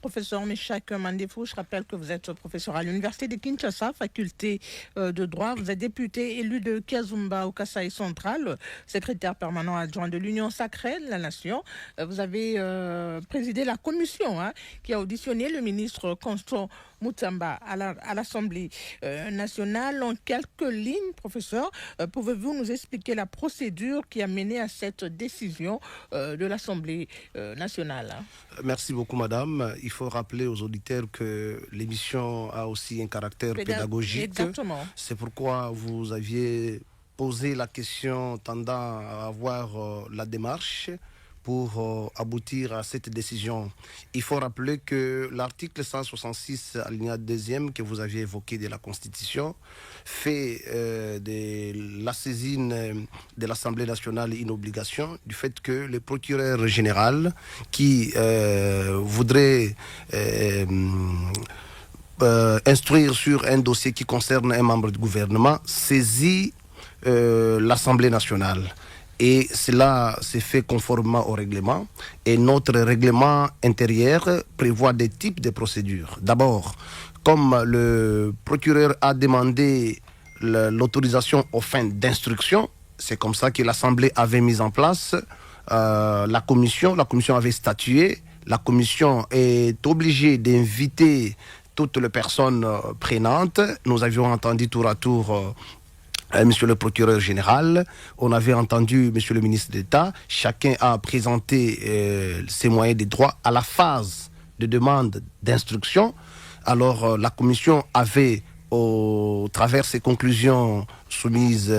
Professeur Meshak Mandefou, je rappelle que vous êtes professeur à l'Université de Kinshasa, faculté de droit. Vous êtes député élu de Kiazumba au Kasaï central, secrétaire permanent adjoint de l'Union sacrée de la Nation. Vous avez présidé la commission qui a auditionné le ministre Constant Mutamba à l'Assemblée nationale. En quelques lignes, professeur, pouvez-vous nous expliquer la procédure qui a mené à cette décision de l'Assemblée nationale? Merci beaucoup, madame. Il faut rappeler aux auditeurs que l'émission a aussi un caractère pédagogique. Exactement. C'est pourquoi vous aviez posé la question tendant à avoir la démarche pour aboutir à cette décision. Il faut rappeler que l'article 166, alinéa 2e, que vous aviez évoqué de la Constitution, fait de la saisine de l'Assemblée nationale une obligation du fait que le procureur général qui voudrait instruire sur un dossier qui concerne un membre du gouvernement saisit l'Assemblée nationale. Et cela s'est fait conformément au règlement. Et notre règlement intérieur prévoit des types de procédures. D'abord, comme le procureur a demandé l'autorisation aux fins d'instruction, c'est comme ça que l'Assemblée avait mis en place la commission. La commission avait statué. La commission est obligée d'inviter toutes les personnes prenantes. Nous avions entendu tour à tour Monsieur le procureur général, on avait entendu Monsieur le ministre d'État, chacun a présenté ses moyens de droit à la phase de demande d'instruction. Alors la commission avait, au travers ses conclusions soumises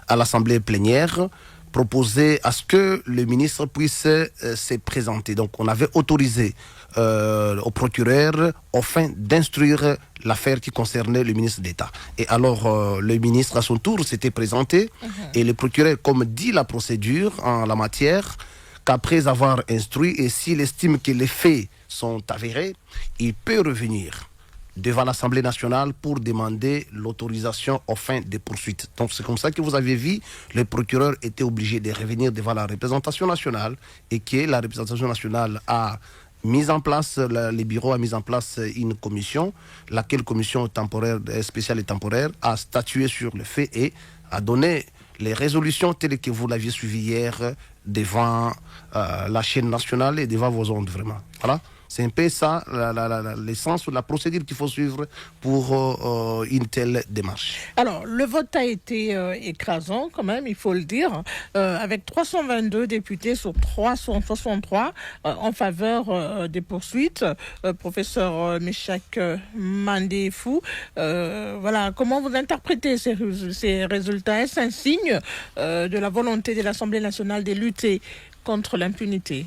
à l'Assemblée plénière, proposé à ce que le ministre puisse se présenter. Donc on avait autorisé au procureur aux fins d'instruire l'affaire qui concernait le ministre d'État. Et alors le ministre à son tour s'était présenté et le procureur, comme dit la procédure en la matière, qu'après avoir instruit et s'il estime que les faits sont avérés, il peut revenir devant l'Assemblée nationale pour demander l'autorisation aux fins des poursuites. Donc c'est comme ça que vous avez vu, le procureur était obligé de revenir devant la représentation nationale et que la représentation nationale a mis en place, le bureau a mis en place une commission, laquelle commission temporaire, spéciale et temporaire a statué sur le fait et a donné les résolutions telles que vous l'aviez suivi hier devant la chaîne nationale et devant vos ondes, vraiment. Voilà. C'est un peu ça, l'essence ou la procédure qu'il faut suivre pour une telle démarche. Alors, le vote a été écrasant quand même, il faut le dire, avec 322 députés sur 363 en faveur des poursuites. Professeur Meshak Mandefou, voilà, comment vous interprétez ces résultats? Est-ce un signe de la volonté de l'Assemblée nationale de lutter contre l'impunité?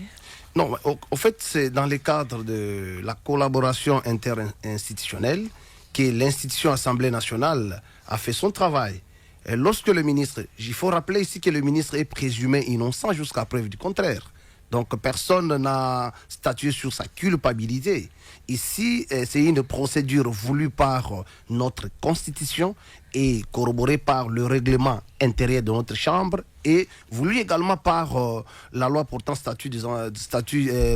Non, au fait, c'est dans le cadre de la collaboration interinstitutionnelle que l'institution Assemblée nationale a fait son travail. Et lorsque le ministre, il faut rappeler ici que le ministre est présumé innocent jusqu'à preuve du contraire. Donc personne n'a statué sur sa culpabilité. Ici, c'est une procédure voulue par notre Constitution et corroborée par le règlement intérieur de notre Chambre et voulue également par la loi portant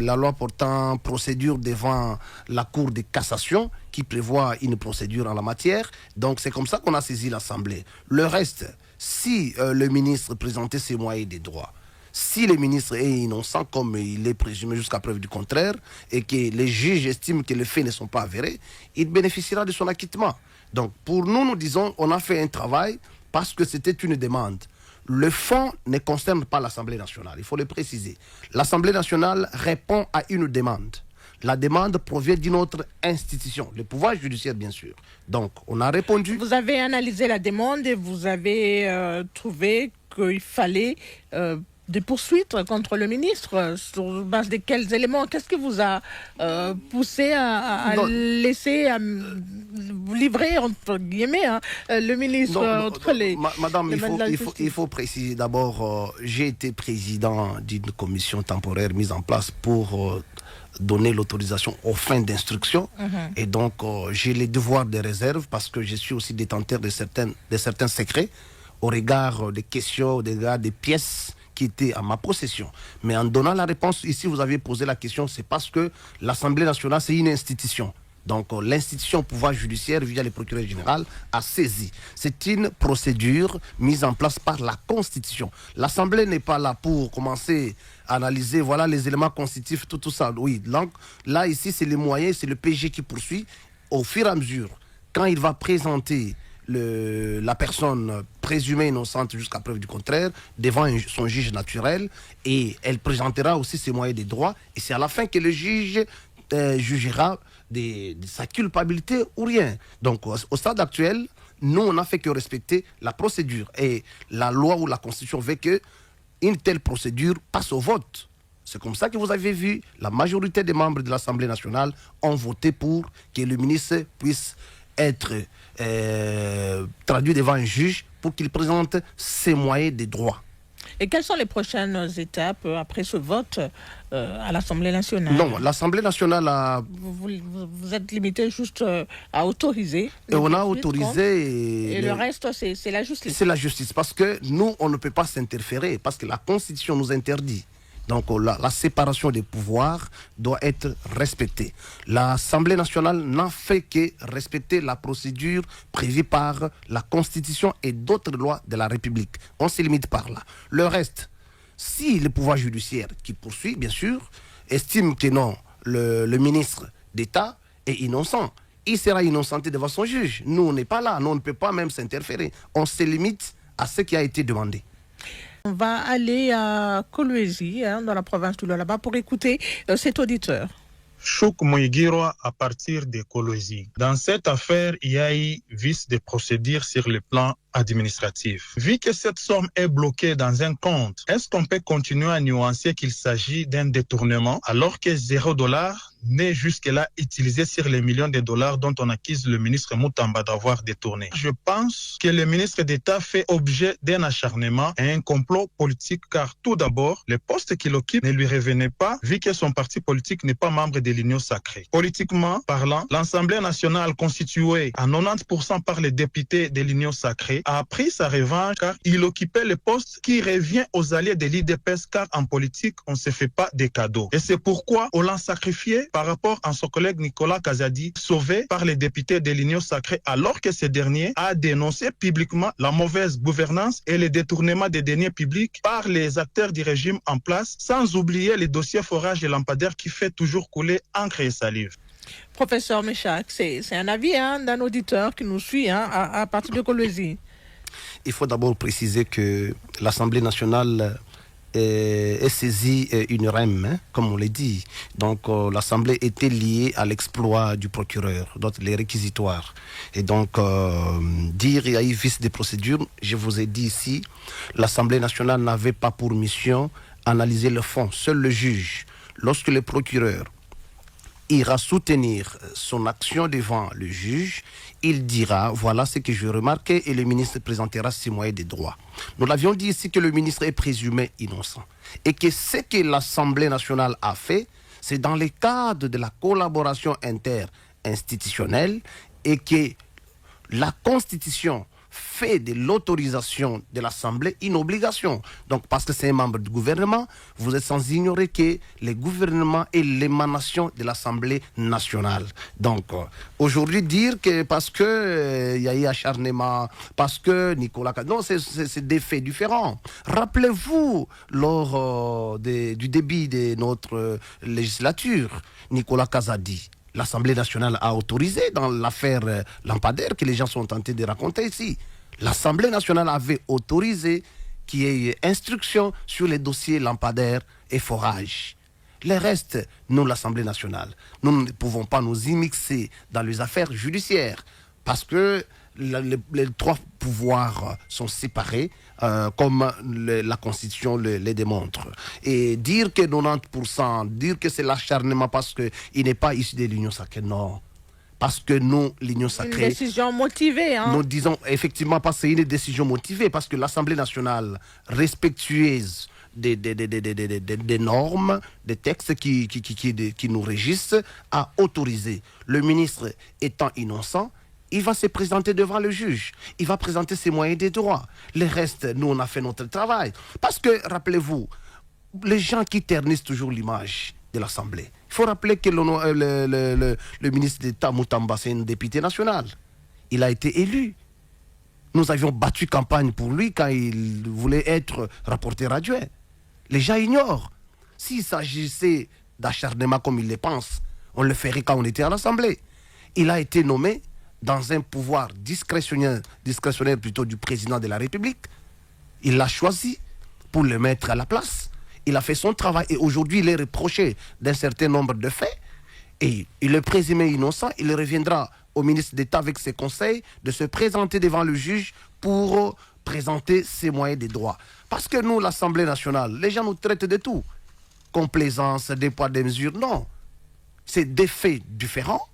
la loi portant procédure devant la Cour de cassation qui prévoit une procédure en la matière. Donc c'est comme ça qu'on a saisi l'Assemblée. Le reste, si le ministre présentait ses moyens des droits, si le ministre est innocent, comme il est présumé jusqu'à preuve du contraire, et que les juges estiment que les faits ne sont pas avérés, il bénéficiera de son acquittement. Donc, pour nous, nous disons, on a fait un travail parce que c'était une demande. Le fond ne concerne pas l'Assemblée nationale, il faut le préciser. L'Assemblée nationale répond à une demande. La demande provient d'une autre institution, le pouvoir judiciaire, bien sûr. Donc, on a répondu. Vous avez analysé la demande et vous avez trouvé qu'il fallait des poursuites contre le ministre. Sur base de quels éléments? Qu'est-ce qui vous a poussé à laisser livrer, entre guillemets, le ministre entre les... Madame, il faut préciser d'abord, j'ai été président d'une commission temporaire mise en place pour donner l'autorisation aux fins d'instruction. Et donc, j'ai les devoirs de réserve parce que je suis aussi détenteur de certains secrets au regard des questions, au regard des pièces qui était en ma possession. Mais en donnant la réponse, ici, vous avez posé la question, c'est parce que l'Assemblée nationale, c'est une institution. Donc, l'institution pouvoir judiciaire, via le procureur général, a saisi. C'est une procédure mise en place par la Constitution. L'Assemblée n'est pas là pour commencer à analyser, voilà les éléments constitutifs, tout ça. Oui, donc, là, ici, c'est les moyens, c'est le PG qui poursuit. Au fur et à mesure, quand il va présenter la personne présumée innocente jusqu'à preuve du contraire devant son juge naturel, et elle présentera aussi ses moyens de droit, et c'est à la fin que le juge jugera de sa culpabilité ou rien. Donc au stade actuel, nous on n'a fait que respecter la procédure, et la loi ou la Constitution veut que une telle procédure passe au vote. C'est comme ça que vous avez vu, la majorité des membres de l'Assemblée nationale ont voté pour que le ministre puisse être traduit devant un juge pour qu'il présente ses moyens de droit. Et quelles sont les prochaines étapes après ce vote à l'Assemblée nationale? Non, l'Assemblée nationale a... Vous êtes limité juste à autoriser. Et on a autorisé... Et le reste, c'est la justice. C'est la justice, parce que nous, on ne peut pas s'interférer, parce que la Constitution nous interdit. Donc la séparation des pouvoirs doit être respectée. L'Assemblée nationale n'a fait que respecter la procédure prévue par la Constitution et d'autres lois de la République. On se limite par là. Le reste, si le pouvoir judiciaire qui poursuit, bien sûr, estime que non, le ministre d'État est innocent, il sera innocenté devant son juge. Nous, on n'est pas là. Nous, on ne peut pas même s'interférer. On se limite à ce qui a été demandé. On va aller à Kolwezi, dans la province du Lualaba, pour écouter cet auditeur. Chouk Moïgiro à partir de Kolwezi. Dans cette affaire, il y a eu vice de procédure sur le plan administratif. Vu que cette somme est bloquée dans un compte, est-ce qu'on peut continuer à nuancer qu'il s'agit d'un détournement alors que $0 n'est jusque-là utilisé sur les millions de dollars dont on accuse le ministre Moutamba d'avoir détourné? Je pense que le ministre d'État fait objet d'un acharnement et un complot politique, car tout d'abord, le poste qu'il occupe ne lui revenait pas vu que son parti politique n'est pas membre de l'Union sacrée. Politiquement parlant, l'Assemblée nationale constituée à 90% par les députés de l'Union sacrée a pris sa revanche car il occupait le poste qui revient aux alliés de l'IDPS, car en politique, on ne se fait pas des cadeaux. Et c'est pourquoi on l'a sacrifié par rapport à son collègue Nicolas Kazadi, sauvé par les députés de l'Union sacrée, alors que ce dernier a dénoncé publiquement la mauvaise gouvernance et le détournement des deniers publics par les acteurs du régime en place, sans oublier les dossiers forage et lampadaires qui fait toujours couler encre et salive. Professeur Méchac, c'est un avis d'un auditeur qui nous suit à partir de Kolwezi. Il faut d'abord préciser que l'Assemblée nationale est saisie une REM, comme on l'a dit. Donc l'Assemblée était liée à l'exploit du procureur, donc les réquisitoires. Et donc dire il y a eu vice de procédure, je vous ai dit ici, l'Assemblée nationale n'avait pas pour mission analyser le fond. Seul le juge, lorsque le procureur ira soutenir son action devant le juge, il dira voilà ce que je remarquais, et le ministre présentera ses moyens de droit. Nous l'avions dit ici que le ministre est présumé innocent et que ce que l'Assemblée nationale a fait, c'est dans le cadre de la collaboration interinstitutionnelle, et que la Constitution fait de l'autorisation de l'Assemblée une obligation. Donc, parce que c'est un membre du gouvernement, vous êtes sans ignorer que le gouvernement est l'émanation de l'Assemblée nationale. Donc, aujourd'hui, dire que parce que y a eu acharnement, parce que Nicolas... Non, c'est des faits différents. Rappelez-vous, lors du début de notre législature, Nicolas Kazadi, l'Assemblée nationale a autorisé dans l'affaire lampadaire que les gens sont tentés de raconter ici. L'Assemblée nationale avait autorisé qu'il y ait instruction sur les dossiers lampadaires et forage. Le reste, nous, l'Assemblée nationale, nous ne pouvons pas nous immixer dans les affaires judiciaires parce que les trois pouvoirs sont séparés, comme la Constitution les démontre. Et dire que 90%, dire que c'est l'acharnement parce qu'il n'est pas issu de l'Union sacrée, non. Parce que nous, l'Union sacrée... Une décision motivée. Nous disons effectivement parce que c'est une décision motivée, parce que l'Assemblée nationale, respectueuse des normes, des textes qui nous régissent, a autorisé. Le ministre étant innocent, il va se présenter devant le juge. Il va présenter ses moyens des droits. Le reste, nous, on a fait notre travail. Parce que, rappelez-vous, les gens qui ternissent toujours l'image de l'Assemblée. Il faut rappeler que le ministre d'État Moutamba, c'est un député national. Il a été élu. Nous avions battu campagne pour lui quand il voulait être rapporteur adjoint. Les gens ignorent. S'il s'agissait d'acharnement comme ils le pensent, on le ferait quand on était à l'Assemblée. Il a été nommé dans un pouvoir discrétionnaire plutôt du président de la République. Il l'a choisi pour le mettre à la place. Il a fait son travail et aujourd'hui il est reproché d'un certain nombre de faits et il est présumé innocent. Il reviendra au ministre d'État avec ses conseils de se présenter devant le juge pour présenter ses moyens de droit. Parce que nous, l'Assemblée nationale, les gens nous traitent de tout. Complaisance, des poids, des mesures, non. C'est des faits différents.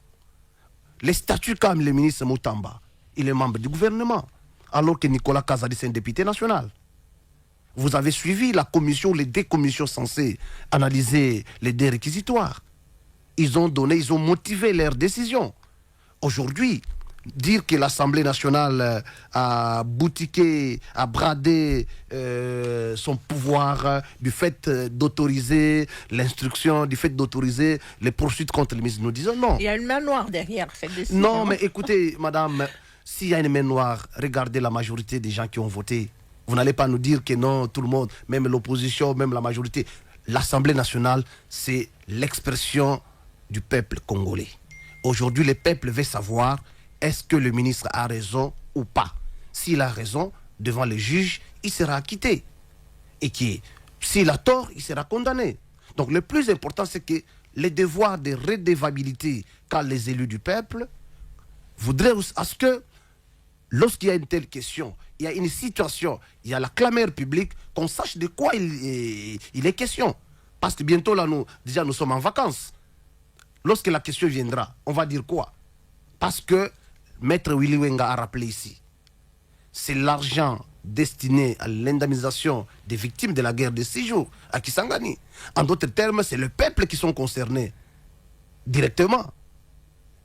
Les statuts comme le ministre Moutamba, il est membre du gouvernement, alors que Nicolas Kazadi, c'est un député national. Vous avez suivi la commission, les deux commissions censées analyser les deux réquisitoires. Ils ont motivé leur décision. Aujourd'hui, dire que l'Assemblée nationale a boutiqué, a bradé son pouvoir du fait d'autoriser l'instruction, du fait d'autoriser les poursuites contre les ministres, nous disons non. Il y a une main noire derrière cette décision. Non, mais écoutez, madame, s'il y a une main noire, regardez la majorité des gens qui ont voté. Vous n'allez pas nous dire que non, tout le monde, même l'opposition, même la majorité. L'Assemblée nationale, c'est l'expression du peuple congolais. Aujourd'hui, le peuple veut savoir est-ce que le ministre a raison ou pas. S'il a raison, devant le juge, il sera acquitté. Et s'il a tort, il sera condamné. Donc le plus important, c'est que les devoirs de redevabilité qu'a les élus du peuple voudraient à ce que lorsqu'il y a une telle question, il y a une situation, il y a la clameur publique, qu'on sache de quoi il est question. Parce que bientôt, là, nous sommes en vacances. Lorsque la question viendra, on va dire quoi? Parce que Maître Willy Wenga a rappelé ici, c'est l'argent destiné à l'indemnisation des victimes de la guerre de 6 jours à Kisangani. En d'autres termes, c'est le peuple qui sont concernés directement.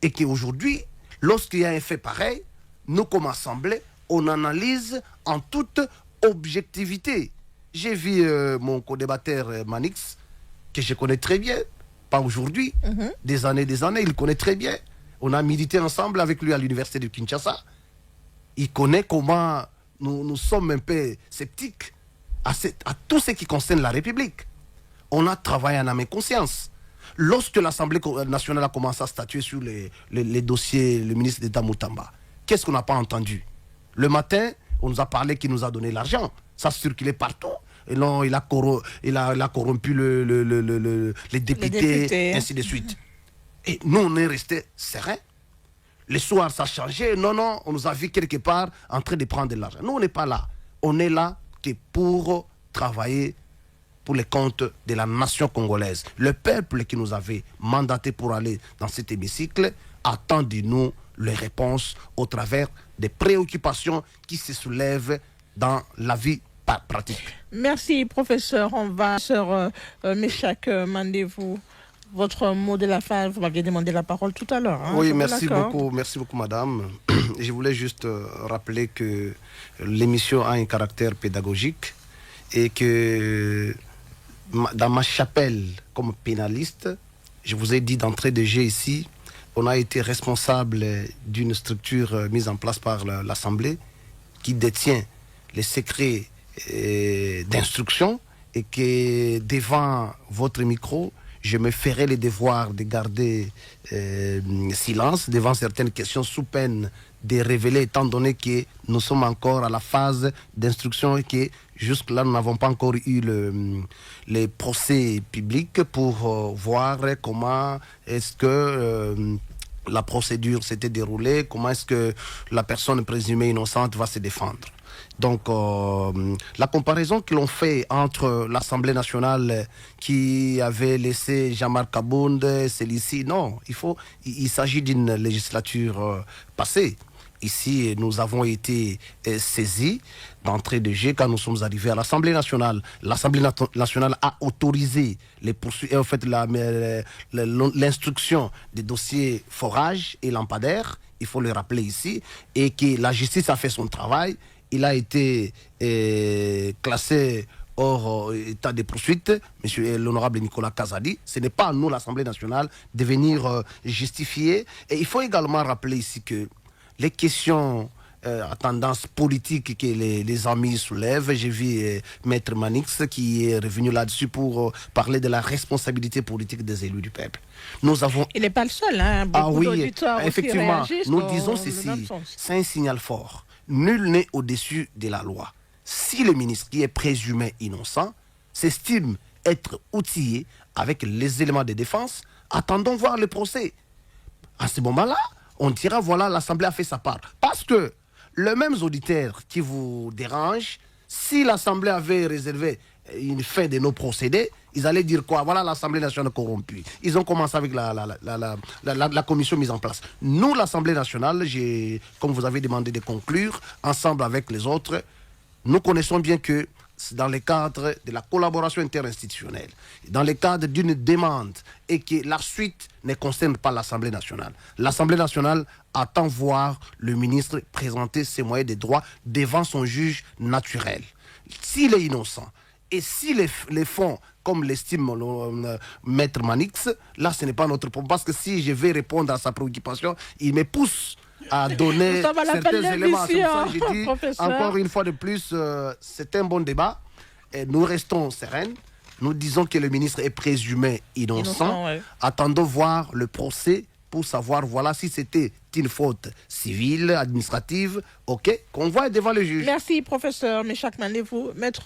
Et qu'aujourd'hui, lorsqu'il y a un fait pareil, nous, comme Assemblée, on analyse en toute objectivité. J'ai vu mon co-débatteur Manix, que je connais très bien, pas aujourd'hui, des années, il connaît très bien. On a milité ensemble avec lui à l'université de Kinshasa. Il connaît comment nous sommes un peu sceptiques à tout ce qui concerne la République. On a travaillé en âme et conscience. Lorsque l'Assemblée nationale a commencé à statuer sur les dossiers, le ministre d'État Moutamba, qu'est-ce qu'on n'a pas entendu? Le matin, on nous a parlé qu'il nous a donné l'argent. Ça circulait partout. Et non, il a corrompu les députés, ainsi de suite. Et nous, on est restés sereins. Le soir, ça a changé. Non, on nous a vu quelque part en train de prendre de l'argent. Nous, on n'est pas là. On est là que pour travailler pour les comptes de la nation congolaise. Le peuple qui nous avait mandaté pour aller dans cet hémicycle attend de nous les réponses au travers des préoccupations qui se soulèvent dans la vie pratique. Merci, professeur. On va sur Meshak Mandé-Vous. Votre mot de la fin, vous m'aviez demandé la parole tout à l'heure. Oui, merci beaucoup, madame. Je voulais juste rappeler que l'émission a un caractère pédagogique et que dans ma chapelle comme pénaliste, je vous ai dit d'entrée de jeu ici, on a été responsable d'une structure mise en place par l'Assemblée qui détient les secrets d'instruction et que devant votre micro, je me ferai le devoir de garder silence devant certaines questions sous peine de révéler, étant donné que nous sommes encore à la phase d'instruction et que jusque-là, nous n'avons pas encore eu les procès publics pour voir comment est-ce que la procédure s'était déroulée, comment est-ce que la personne présumée innocente va se défendre. Donc, la comparaison que l'on fait entre l'Assemblée nationale qui avait laissé Jean-Marc Abound, celle-ci, non, il s'agit d'une législature passée. ici, nous avons été saisis d'entrée de jeu quand nous sommes arrivés à l'Assemblée nationale. L'Assemblée nationale a autorisé les poursuites, en fait, l'instruction des dossiers forage et lampadaires, il faut le rappeler ici, et que la justice a fait son travail. Il a été classé hors état de poursuite, monsieur l'honorable Nicolas Kazadi. Ce n'est pas à nous, l'Assemblée nationale, de venir justifier. Et il faut également rappeler ici que les questions à tendance politique que les amis soulèvent, j'ai vu Maître Manix qui est revenu là-dessus pour parler de la responsabilité politique des élus du peuple. Nous avons... Il n'est pas le seul, hein. Beaucoup d'auditeurs effectivement, aussi réagissent nous disons ceci, c'est un signal fort. Nul n'est au-dessus de la loi. Si le ministre qui est présumé innocent s'estime être outillé avec les éléments de défense, attendons voir le procès. À ce moment-là, on dira voilà, l'Assemblée a fait sa part. Parce que les mêmes auditeurs qui vous dérangent, si l'Assemblée avait réservé une fin de nos procédés, ils allaient dire quoi? Voilà l'Assemblée nationale corrompue. Ils ont commencé avec la commission mise en place. Nous, l'Assemblée nationale, comme vous avez demandé de conclure, ensemble avec les autres, nous connaissons bien que dans le cadre de la collaboration interinstitutionnelle, dans le cadre d'une demande et que la suite ne concerne pas l'Assemblée nationale. L'Assemblée nationale attend voir le ministre présenter ses moyens de droit devant son juge naturel. S'il est innocent et si les fonds, comme l'estime Maître Manix, là ce n'est pas notre problème. Parce que si je vais répondre à sa préoccupation, il me pousse à donner certains éléments. C'est pour ça que j'ai dit, encore une fois de plus, c'est un bon débat. Et nous restons sereins. Nous disons que le ministre est présumé innocent. Ouais. Attendons voir le procès pour savoir, voilà, si c'était une faute civile, administrative, ok, qu'on voit devant le juge. Merci, professeur Méchac Mandefou. Maître